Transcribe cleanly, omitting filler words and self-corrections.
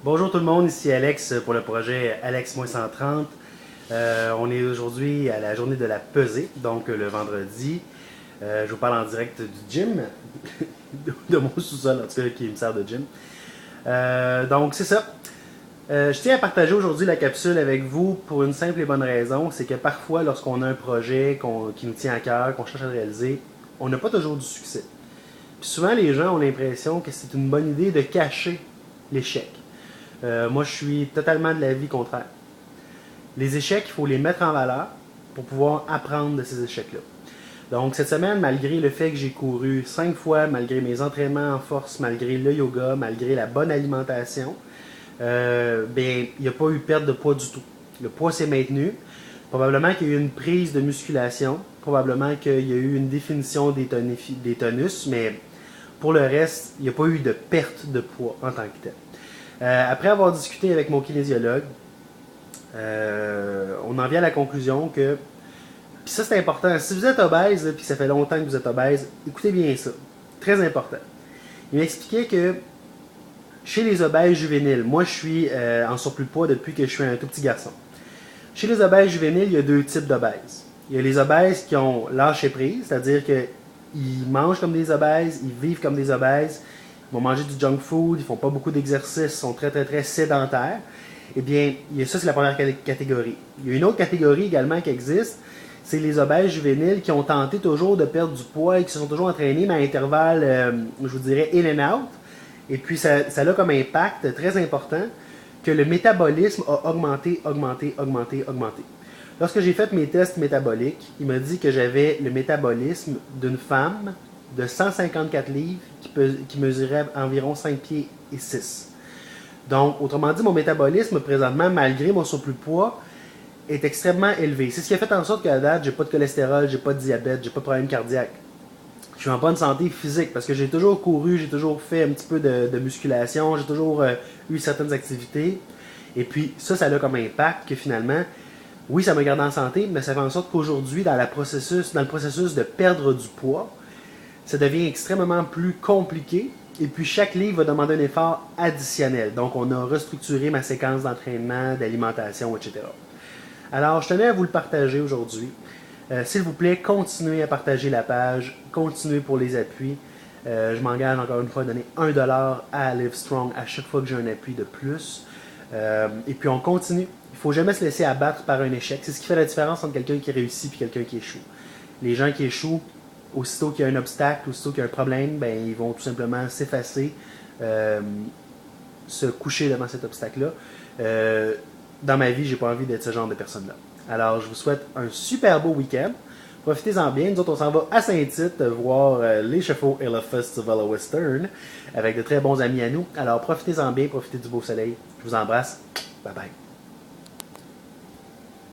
Bonjour tout le monde, ici Alex pour le projet Alex-130. On est aujourd'hui à la journée de la pesée, donc le vendredi. Je vous parle en direct du gym, de mon sous-sol en tout cas qui me sert de gym. Donc c'est ça. Je tiens à partager aujourd'hui la capsule avec vous pour une simple et bonne raison, c'est que parfois lorsqu'on a un projet qui nous tient à cœur, qu'on cherche à réaliser, on n'a pas toujours du succès. Puis souvent les gens ont l'impression que c'est une bonne idée de cacher l'échec. Moi, je suis totalement de l'avis contraire. Les échecs, il faut les mettre en valeur pour pouvoir apprendre de ces échecs-là. Donc, cette semaine, malgré le fait que j'ai couru 5 fois, malgré mes entraînements en force, malgré le yoga, malgré la bonne alimentation, il n'y a pas eu perte de poids du tout. Le poids s'est maintenu. Probablement qu'il y a eu une prise de musculation. Probablement qu'il y a eu une définition des tonus, mais pour le reste, il n'y a pas eu de perte de poids en tant que tel. Après avoir discuté avec mon kinésiologue, on en vient à la conclusion que, puis ça c'est important, si vous êtes obèse, puis ça fait longtemps que vous êtes obèse, écoutez bien ça, très important. Il m'expliquait que chez les obèses juvéniles, moi je suis en surplus de poids depuis que je suis un tout petit garçon. Chez les obèses juvéniles, il y a deux types d'obèses. Il y a les obèses qui ont lâché prise, c'est-à-dire qu'ils mangent comme des obèses, ils vivent comme des obèses, ils vont manger du junk food, ils font pas beaucoup d'exercices, sont très très très sédentaires. Eh bien, ça c'est la première catégorie. Il y a une autre catégorie également qui existe, c'est les obèses juvéniles qui ont tenté toujours de perdre du poids et qui se sont toujours entraînés, mais à intervalles, je vous dirais, in and out. Et puis ça a comme impact très important que le métabolisme a augmenté. Lorsque j'ai fait mes tests métaboliques, il m'a dit que j'avais le métabolisme d'une femme de 154 livres qui mesurait environ 5 pieds et 6. Donc, autrement dit, mon métabolisme présentement, malgré mon surplus de poids, est extrêmement élevé. C'est ce qui a fait en sorte qu'à date, j'ai pas de cholestérol, j'ai pas de diabète, j'ai pas de problème cardiaque. Je suis en bonne santé physique parce que j'ai toujours couru, j'ai toujours fait un petit peu de musculation, j'ai toujours eu certaines activités. Et puis ça a comme impact que finalement, oui, ça me garde en santé, mais ça fait en sorte qu'aujourd'hui, dans le processus de perdre du poids, ça devient extrêmement plus compliqué. Et puis chaque livre va demander un effort additionnel. Donc on a restructuré ma séquence d'entraînement, d'alimentation, etc. Alors je tenais à vous le partager aujourd'hui. S'il vous plaît, continuez à partager la page, continuez pour les appuis. Je m'engage encore une fois à donner $1 à Livestrong à chaque fois que j'ai un appui de plus. Et puis on continue. Il ne faut jamais se laisser abattre par un échec. C'est ce qui fait la différence entre quelqu'un qui réussit et quelqu'un qui échoue. Les gens qui échouent, aussitôt qu'il y a un obstacle, aussitôt qu'il y a un problème, ben, ils vont tout simplement s'effacer, se coucher devant cet obstacle-là. Dans ma vie, j'ai pas envie d'être ce genre de personne-là. Alors, je vous souhaite un super beau week-end. Profitez-en bien. Nous autres, on s'en va à Saint-Tite voir l'échafaud et le Festival Western avec de très bons amis à nous. Alors, profitez-en bien, profitez du beau soleil. Je vous embrasse. Bye bye.